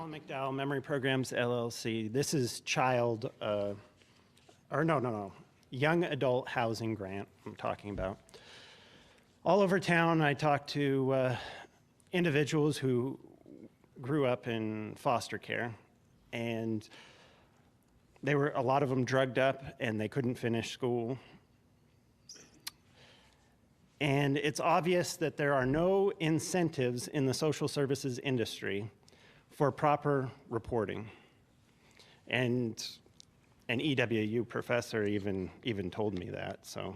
Tom McDowell, Memory Programs LLC. This is young adult housing grant I'm talking about. All over town, I talk to individuals who grew up in foster care, and a lot of them drugged up and they couldn't finish school. And it's obvious that there are no incentives in the social services industry for proper reporting. And an EWU professor even told me that. So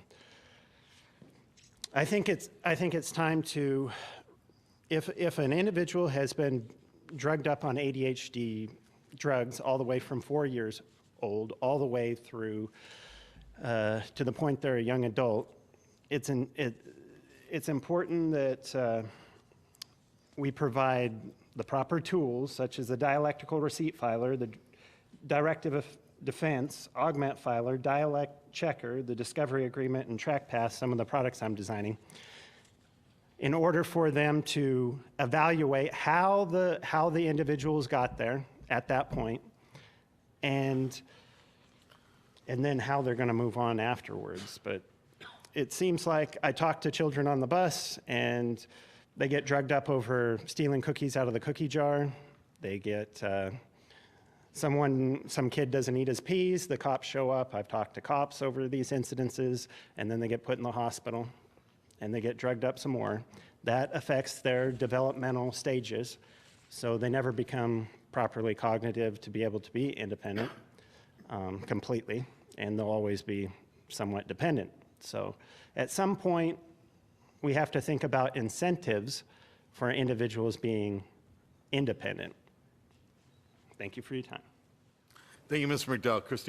I think it's time to, if an individual has been drugged up on ADHD drugs all the way from 4 years old, all the way through to the point they're a young adult, it's important that we provide the proper tools, such as the dialectical receipt filer, the directive of defense, augment filer, dialect checker, the discovery agreement, and TrackPath, some of the products I'm designing, in order for them to evaluate how the individuals got there at that point, and then how they're going to move on afterwards. But it seems like I talk to children on the bus, and they get drugged up over stealing cookies out of the cookie jar. They get, some kid doesn't eat his peas, the cops show up. I've talked to cops over these incidences, and then they get put in the hospital, and they get drugged up some more. That affects their developmental stages, so they never become properly cognitive to be able to be independent completely, and they'll always be somewhat dependent. So at some point, we have to think about incentives for individuals being independent. Thank you for your time. Thank you, Mr. McDowell. Christine.